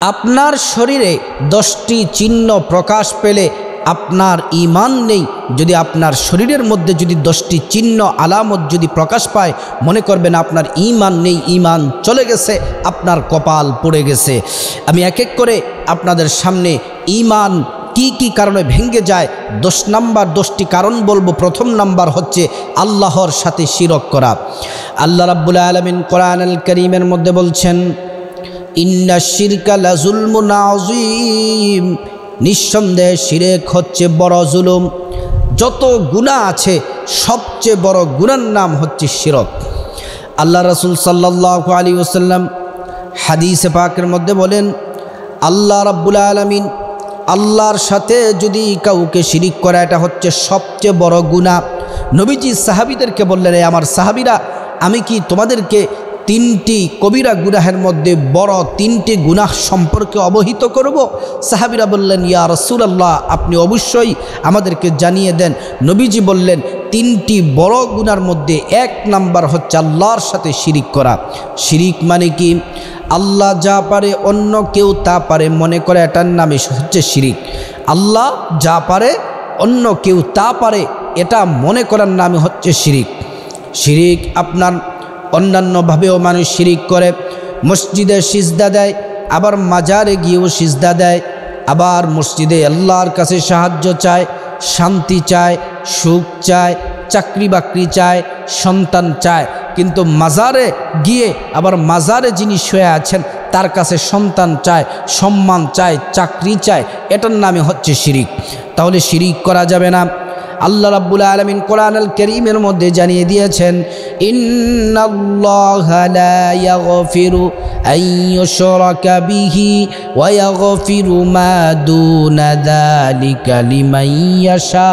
আপনার শরীরে 10টি চিহ্ন প্রকাশ পেলে আপনার ঈমান নেই। যদি আপনার শরীরের মধ্যে যদি 10টি চিহ্ন আলামত যদি প্রকাশ পায়, মনে করবেন আপনার ঈমান নেই, ঈমান চলে গেছে, আপনার কপাল পড়ে গেছে। আমি এক এক করে আপনাদের সামনে ঈমান কি কি কারণে ভেঙে যায় 10টি কারণ বলবো। প্রথম নাম্বার হচ্ছে আল্লাহর সাথে শিরক করা। আল্লাহ রাব্বুল আলামিন কোরআনুল কারীমের মধ্যে বলছেন, ইন্না শিরকা লাযুলমুন আযীম, নিঃসন্দেহে শিরক হচ্ছে বড় জুলুম। যত গুনাহ আছে সবচেয়ে বড় গুনার নাম হচ্ছে শিরক। আল্লাহ রাসূল সাল্লাল্লাহু আলাইহি ওয়াসাল্লাম হাদিসে পাকের মধ্যে বলেন, আল্লাহ রাব্বুল আলামিন আল্লাহর সাথে যদি কাউকে শিরিক করা, এটা হচ্ছে সবচেয়ে বড় গুনাহ। নবীজি সাহাবীদেরকে বললেন, আমার সাহাবীরা, আমি কি তোমাদেরকে 3টি কবিরা গুনাহের মধ্যে বড় 3টি গুনাহ সম্পর্কে অবহিত করব? সাহাবীরা বললেন, ইয়া রাসূলুল্লাহ, আপনি অবশ্যই আমাদেরকে জানিয়ে দেন। নবীজি বললেন, 3টি বড় গুনার মধ্যে 1 নাম্বার হচ্ছে আল্লাহর সাথে শিরিক করা। শিরিক মানে কি? আল্লাহ যা পারে অন্য কেউ তা পারে মনে করে, এটার নামই হচ্ছে শিরিক। আল্লাহ যা পারে অন্য কেউ তা পারে, এটা মনে করার নামই হচ্ছে শিরিক। শিরিক আপনার অন্যান্যভাবেও মানুষ শিরিক করে। মসজিদে সিজদা দেয়, আবার মাজারে গিয়েও সিজদা দেয়, আবার মসজিদে আল্লাহর কাছে সাহায্য চায়, শান্তি চায়, সুখ চায়, চাকরি বাকরি চায়, সন্তান চায়। কিন্তু মাজারে গিয়ে আবার মাজারে যিনি শুয়ে আছেন তার কাছে সন্তান চায়, সম্মান চায়, চাকরি চায়, এটার নামে হচ্ছে শিরিক। তাহলে শিরিক করা যাবে না। আল্লাহ রাব্বুল আলামিন কোরআনুল কারীমের মধ্যে জানিয়ে দিয়েছেন, ইন্নাল্লাহা লা ইয়াগফিরু আন ইউশরাকা বিহি ওয়া ইয়াগফিরু মা দুনা যালিকা লিমান ইয়াশা।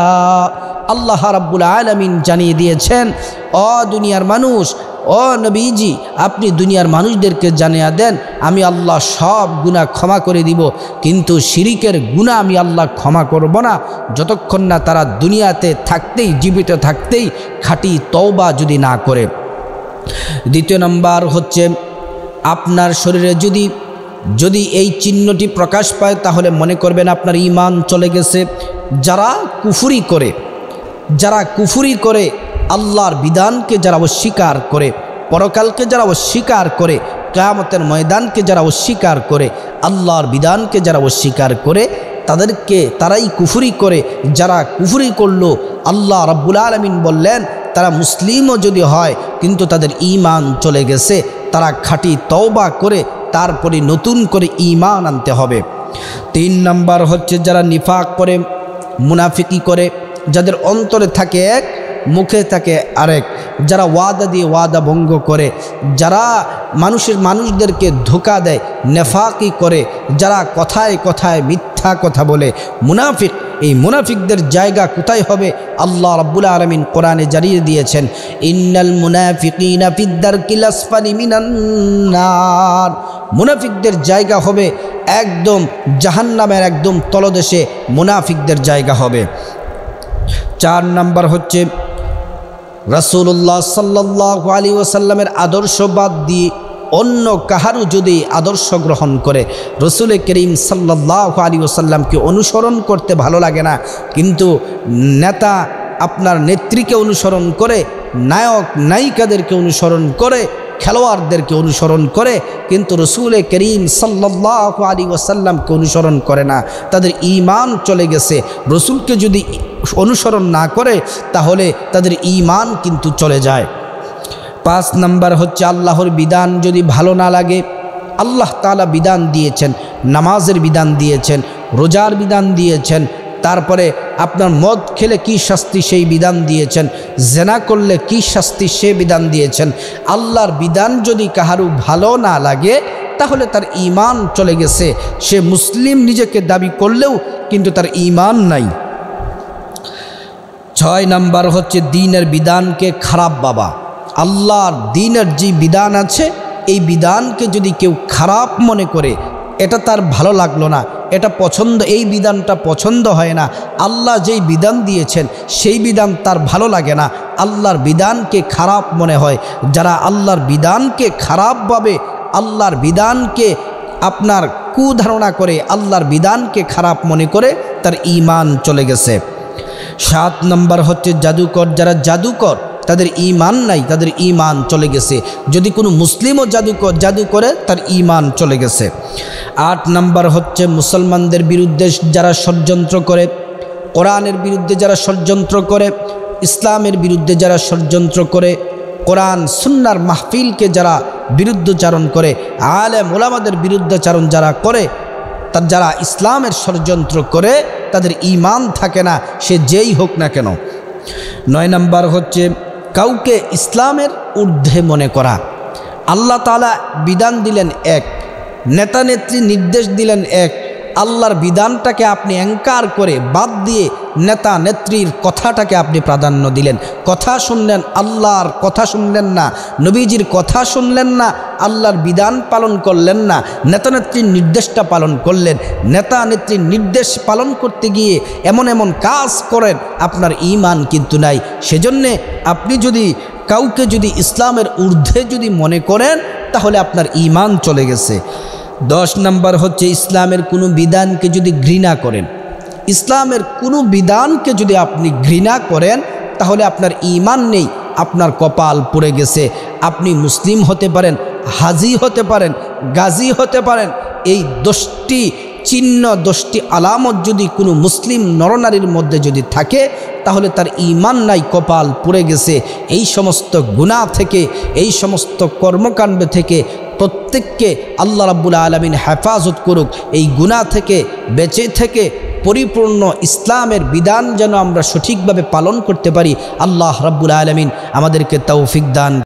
আল্লাহ রাব্বুল আলামিন জানিয়ে দিয়েছেন, ও দুনিয়ার মানুষ, ও নবীজি, আপনি দুনিয়ার মানুষদেরকে জানিয়ে দেন, আমি আল্লাহ সব গুনাহ ক্ষমা করে দিব, কিন্তু শিরিকের গুনাহ আমি আল্লাহ ক্ষমা করব না যতক্ষণ না তারা দুনিয়াতে থাকতেই, জীবিত থাকতেই খাঁটি তওবা যদি না করে। দ্বিতীয় নাম্বার হচ্ছে, আপনার শরীরে যদি এই চিহ্নটি প্রকাশ পায়, তাহলে মনে করবেন আপনার ঈমান চলে গেছে। যারা কুফরি করে, আল্লাহর বিধানকে যারা অস্বীকার করে, পরকালকে যারা অস্বীকার করে, কিয়ামতের ময়দানকে যারা অস্বীকার করে, আল্লাহর বিধানকে যারা অস্বীকার করে, তারাই কুফরি করে। যারা কুফরি করলো, আল্লাহ রাব্বুল আলামিন বললেন, তারা মুসলিমও যদি হয় কিন্তু তাদের ঈমান চলে গেছে। তারা খাঁটি তওবা করে তারপরে নতুন করে ঈমান আনতে হবে। 3 নাম্বার হচ্ছে যারা নিফাক করে, মুনাফিকি করে, যাদের অন্তরে থাকে এক, মুখে থাকে আরেক, যারা ওয়াদা দিয়ে ওয়াদা ভঙ্গ করে, যারা মানুষদেরকে ধোঁকা দেয়, নেফাকি করে, যারা কথায় কথায় মিথ্যা কথা বলে, মুনাফিক। এই মুনাফিকদের জায়গা কোথায় হবে? আল্লাহ রাব্বুল আলামিন কোরআনে জানিয়ে দিয়েছেন, ইন্নাল মুনাফিকিনা ফিদ-দারকিল আসফালি মিনান নার। মুনাফিকদের জায়গা হবে একদম জাহান্নামের একদম তলদেশে, মুনাফিকদের জায়গা হবে। 4 নাম্বার হচ্ছে রাসূলুল্লাহ সাল্লাল্লাহু আলাইহি ওয়াসাল্লামের আদর্শ বাদ দিয়ে অন্য কাহারও যদি আদর্শ গ্রহণ করে, রাসূল করিম সাল্লাল্লাহু আলাইহি ওয়াসাল্লামকে অনুসরণ করতে ভালো লাগে না, কিন্তু নেতা আপনার নেত্রীকে অনুসরণ করে, নায়ক নায়িকাদেরকে অনুসরণ করে, খেলোয়াড়দেরকে অনুসরণ করে, কিন্তু রাসূল করিম সাল্লাল্লাহু আলাইহি ওয়াসাল্লামকে অনুসরণ করে না, তাদের ঈমান চলে গেছে। রাসূলকে যদি অনুসরণ না করে তাহলে তাদের ঈমান কিন্তু চলে যায়। 5 নাম্বার হচ্ছে আল্লাহর বিধান যদি ভালো না লাগে। আল্লাহ তাআলা বিধান দিয়েছেন, নামাজের বিধান দিয়েছেন, রোজার বিধান দিয়েছেন, তারপরে আপনার মদ খেলে কি শাস্তি সেই বিধান দিয়েছেন, জেনা করলে কি শাস্তি সে বিধান দিয়েছেন। আল্লাহর বিধান যদি কাহারু ভালো না লাগে তাহলে তার ঈমান চলে গেছে। সে মুসলিম নিজেকে দাবি করলেও কিন্তু তার ঈমান নাই। 6 নাম্বার হচ্ছে দ্বীনের বিধানকে খারাপ ভাবা। আল্লাহর দ্বীনের যে বিধান আছে, এই বিধানকে যদি কেউ খারাপ মনে করে, এটা তার ভালো লাগলো না, এটা পছন্দ, এই বিধানটা পছন্দ হয় না, আল্লাহ যেই বিধান দিয়েছেন সেই বিধান তার ভালো লাগে না, আল্লাহর বিধানকে খারাপ মনে হয়। যারা আল্লাহর বিধানকে খারাপভাবে, আল্লাহর বিধানকে আপনার কুধারণা করে, আল্লাহর বিধানকে খারাপ মনে করে, তার ঈমান চলে গেছে। 7 নম্বর হচ্ছে জাদুকর। যারা জাদুকর তাদের ঈমান নাই, তাদের ঈমান চলে গেছে। যদি কোনো মুসলিমও জাদু করে তার ঈমান চলে গেছে। 8 নম্বর হচ্ছে মুসলমানদের বিরুদ্ধে যারা ষড়যন্ত্র করে, কোরআনের বিরুদ্ধে যারা ষড়যন্ত্র করে, ইসলামের বিরুদ্ধে যারা ষড়যন্ত্র করে, কোরআন সুন্নাহর মাহফিলকে যারা বিরুদ্ধচারণ করে, আলেম ওলামাদের বিরুদ্ধচারণ যারা করে, তার যারা ইসলামের ষড়যন্ত্র করে, তাদের ঈমান থাকে না, সে যেই হোক না কেন। 9 নম্বর হচ্ছে কাউকে ইসলামের ঊর্ধ্বে মনে করা। আল্লাহ তাআলা বিধান দিলেন এক, নেতা নেত্রী নির্দেশ দিলেন এক, আল্লাহর বিধানটাকে আপনি অ্যাঙ্কার করে বাদ দিয়ে নেতা নেত্রীর কথাটাকে আপনি প্রাধান্য দিলেন। কথা শুনলেন, আল্লাহর কথা শুনলেন না, নবীজির কথা শুনলেন না, আল্লাহর বিধান পালন করলেন না, নেতা নেত্রীর নির্দেশটা পালন করলেন। নেতা নেত্রীর নির্দেশ পালন করতে গিয়ে এমন এমন কাজ করেন, আপনার ঈমান কিন্তু নাই। সেজন্যে আপনি যদি কাউকে যদি ইসলামের ঊর্ধ্বে যদি মনে করেন, তাহলে আপনার ঈমান চলে গেছে। 10 নম্বর হচ্ছে ইসলামের কোনো বিধানকে যদি ঘৃণা করেন, ইসলামের কোনো বিধানকে যদি আপনি ঘৃণা করেন, তাহলে আপনার ঈমান নেই, আপনার কপাল পুড়ে গেছে। আপনি মুসলিম হতে পারেন, হাজি হতে পারেন, গাজী হতে পারেন, এই 10টি চিহ্ন 10টি আলামত যদি কোনো মুসলিম নরনারীর মধ্যে যদি থাকে, তাহলে তার ঈমান নাই, কপাল পুড়ে গেছে। এই সমস্ত গুনাহ থেকে, এই সমস্ত কর্মকাণ্ড থেকে প্রত্যেককে আল্লাহ রাব্বুল আলামিন হেফাজত করুক। এই গুনাহ থেকে বেঁচে থেকে পরিপূর্ণ ইসলামের বিধান যেন আমরা সঠিকভাবে পালন করতে পারি। আল্লাহ রাব্বুল আলামিন আমাদেরকে তৌফিক দান